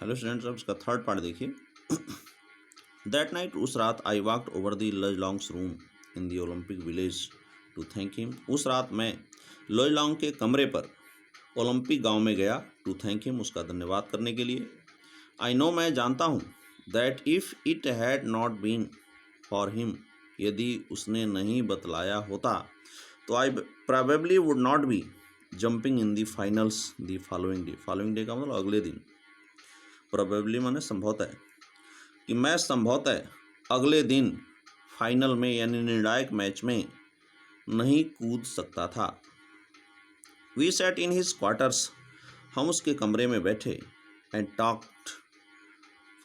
Hello students, अब इसका third part देखिए। दैट नाइट, उस रात, I walked over the Long's room in the Olympic village to thank him. उस रात मैं लॉन्ग के कमरे पर ओलंपिक गांव में गया टू थैंक हिम, उसका धन्यवाद करने के लिए। आई नो, मैं जानता हूँ, that if it had not been for him, यदि उसने नहीं बतलाया होता तो I probably would not be jumping in the finals the following day. Following day का मतलब अगले दिन। प्रोबेबली माने संभवतः, कि मैं संभवतः अगले दिन फाइनल में यानी निर्णायक मैच में नहीं कूद सकता था। We sat in his quarters, हम उसके कमरे में बैठे, एंड टॉक्ड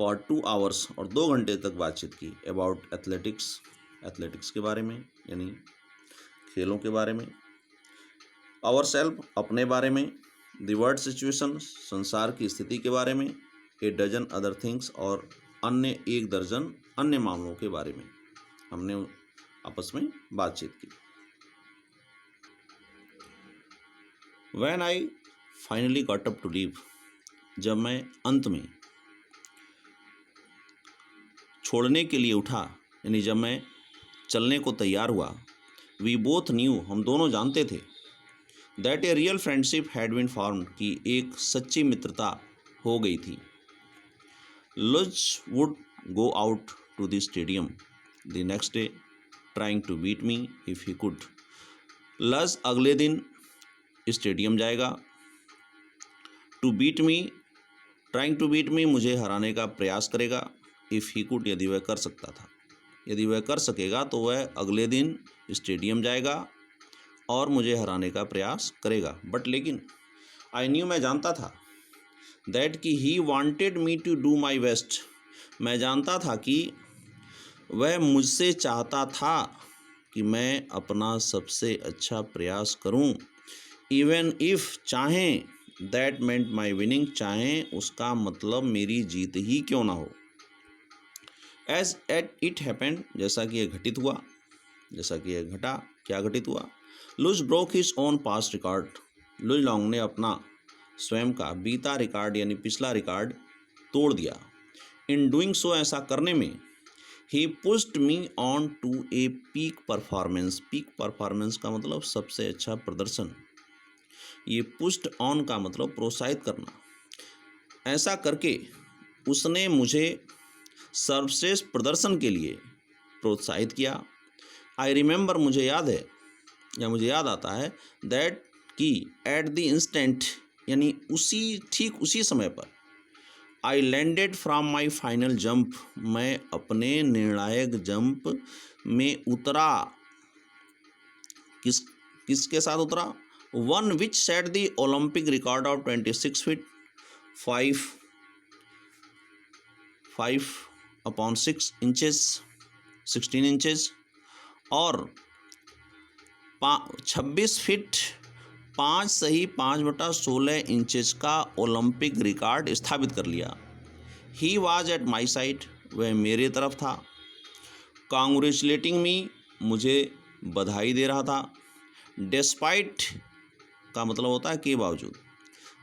फॉर 2 आवर्स, और 2 घंटे तक बातचीत की, अबाउट एथलेटिक्स, एथलेटिक्स के बारे में यानी खेलों के बारे में, आवर सेल्फ, अपने बारे में, द वर्ल्ड सिचुएशन, संसार की स्थिति के बारे में, ए डजन अदर थिंग्स, और अन्य 1 दर्जन अन्य मामलों के बारे में हमने आपस में बातचीत की। When I finally got up to leave, जब मैं अंत में छोड़ने के लिए उठा, यानी जब मैं चलने को तैयार हुआ, वी बोथ न्यू, हम दोनों जानते थे, that a real friendship had been formed, कि एक सच्ची मित्रता हो गई थी। Luz would go out to the stadium the next day, trying to beat me if he could. Luz अगले दिन स्टेडियम जाएगा, to beat me, trying to beat me, मुझे हराने का प्रयास करेगा, इफ़ ही कुड, यदि वह कर सकता था, यदि वह कर सकेगा तो वह अगले दिन स्टेडियम जाएगा और मुझे हराने का प्रयास करेगा। बट लेकिन आई न्यू, मैं जानता था, दैट कि he wanted me to do my best, मैं जानता था कि वह मुझसे चाहता था कि मैं अपना सबसे अच्छा प्रयास करूं, इवन इफ़, चाहें, दैट मेंट माई विनिंग, चाहें उसका मतलब मेरी जीत ही क्यों ना हो। एज एट इट हैपेंड, जैसा कि यह घटित हुआ, जैसा कि यह घटा, क्या घटित हुआ, लुज broke his own past record, लुज लॉन्ग ने अपना स्वयं का बीता रिकॉर्ड यानी पिछला रिकॉर्ड तोड़ दिया। इन डूइंग सो, ऐसा करने में, he pushed me on to a peak performance, peak performance का मतलब सबसे अच्छा प्रदर्शन, ये पुश्ड ऑन का मतलब प्रोत्साहित करना। ऐसा करके उसने मुझे सर्वश्रेष्ठ प्रदर्शन के लिए प्रोत्साहित किया। आई रिमेंबर, मुझे याद है या मुझे याद आता है, दैट कि एट द इंस्टेंट, यानी ठीक उसी समय पर, I landed from my final jump, मैं अपने निर्णायक जंप में उतरा। किसके साथ उतरा? One which set the Olympic record of 26 feet 5/6 inches 16 inches, और 26 फीट 5/5/16 इंचेस का ओलंपिक रिकॉर्ड स्थापित कर लिया। He was at my side, वह मेरे तरफ था। कॉन्ग्रेचुलेटिंग मी, मुझे बधाई दे रहा था। डिस्पाइट का मतलब होता है के बावजूद,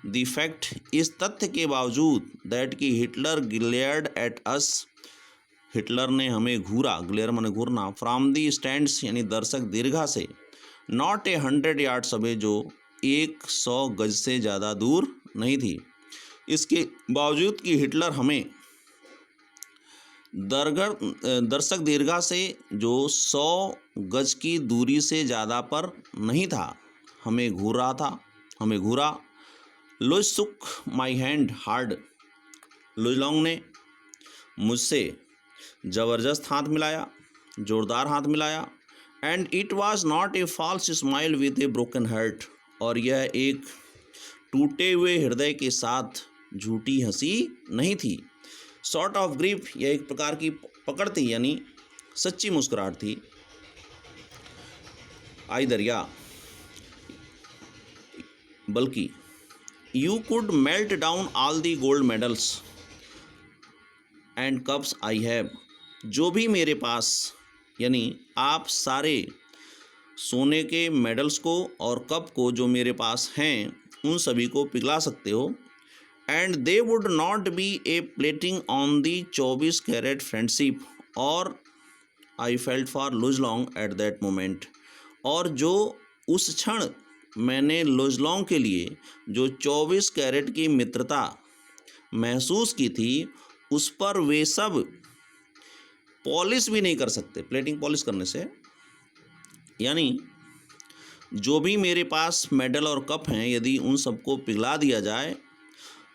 द फैक्ट, इस तथ्य के बावजूद, दैट कि Hitler glared at us, Hitler ने हमें घूरा, ग्लेयर माने घूरना, फ्रॉम दी स्टैंड्स यानी दर्शक दीर्घा से, नॉट 100 यार्ड्स अवे, जो 100 गज से ज़्यादा दूर नहीं थी। इसके बावजूद कि हिटलर हमें दर्शक दीर्घा से जो 100 गज की दूरी से ज़्यादा पर नहीं था, हमें घूर रहा था, हमें घूरा। Luz shook my hand hard, Luz Long ने मुझसे ज़बरदस्त हाथ मिलाया, जोरदार हाथ मिलाया। And it was not a false smile with a broken heart, और यह एक टूटे हुए हृदय के साथ झूठी हंसी नहीं थी। सॉर्ट ऑफ ग्रीफ, यह एक प्रकार की पकड़ थी, यानी सच्ची मुस्कुराहट थी। आई दरिया, बल्कि you could melt down all the gold medals and cups I have, जो भी मेरे पास, यानी आप सारे सोने के मेडल्स को और कप को जो मेरे पास हैं, उन सभी को पिघला सकते हो। And they would not be a plating on the 24 carat friendship और I felt for Luz Long at that moment. और जो उस क्षण मैंने लुजलोंग के लिए जो 24 कैरेट की मित्रता महसूस की थी, उस पर वे सब पॉलिश भी नहीं कर सकते। प्लेटिंग पॉलिश करने से यानी जो भी मेरे पास मेडल और कप हैं, यदि उन सबको पिघला दिया जाए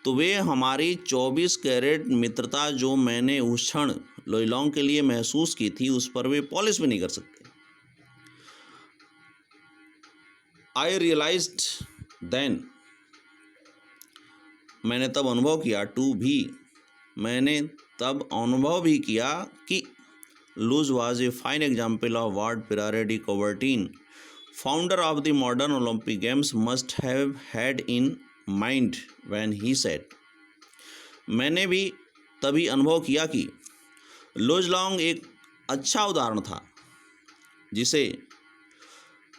तो वे हमारी 24 कैरेट मित्रता जो मैंने उस क्षण लुजलोंग के लिए महसूस की थी, उस पर वे पॉलिश भी नहीं कर सकते। आई रियलाइज्ड देन, मैंने तब अनुभव किया, टू भी, मैंने तब अनुभव भी किया कि Luz was a fine example of what Pierre de Coubertin, founder of the modern Olympic games, must have had in mind when he said. मैंने भी तभी अनुभव किया कि लुजलोंग एक अच्छा उदाहरण था जिसे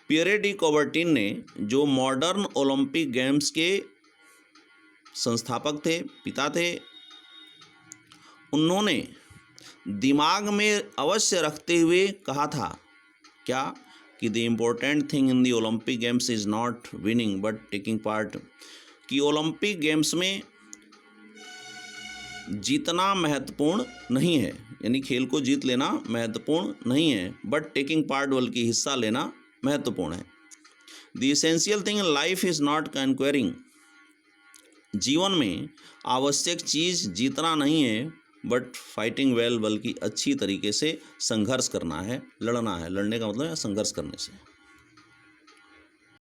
पियरे डी कूबरटीन ने, जो मॉडर्न ओलंपिक गेम्स के संस्थापक थे, पिता थे, उन्होंने दिमाग में अवश्य रखते हुए कहा था। क्या? कि the important thing in the Olympic games is not winning but taking part, कि ओलंपिक गेम्स में जीतना महत्वपूर्ण नहीं है, यानी खेल को जीत लेना महत्वपूर्ण नहीं है, बट टेकिंग पार्ट, बल्कि हिस्सा लेना महत्वपूर्ण है। The essential thing in life is not conquering, जीवन में आवश्यक चीज़ जीतना नहीं है बट फाइटिंग वेल, बल्कि अच्छी तरीके से संघर्ष करना है, लड़ना है। लड़ने का मतलब है संघर्ष करने से।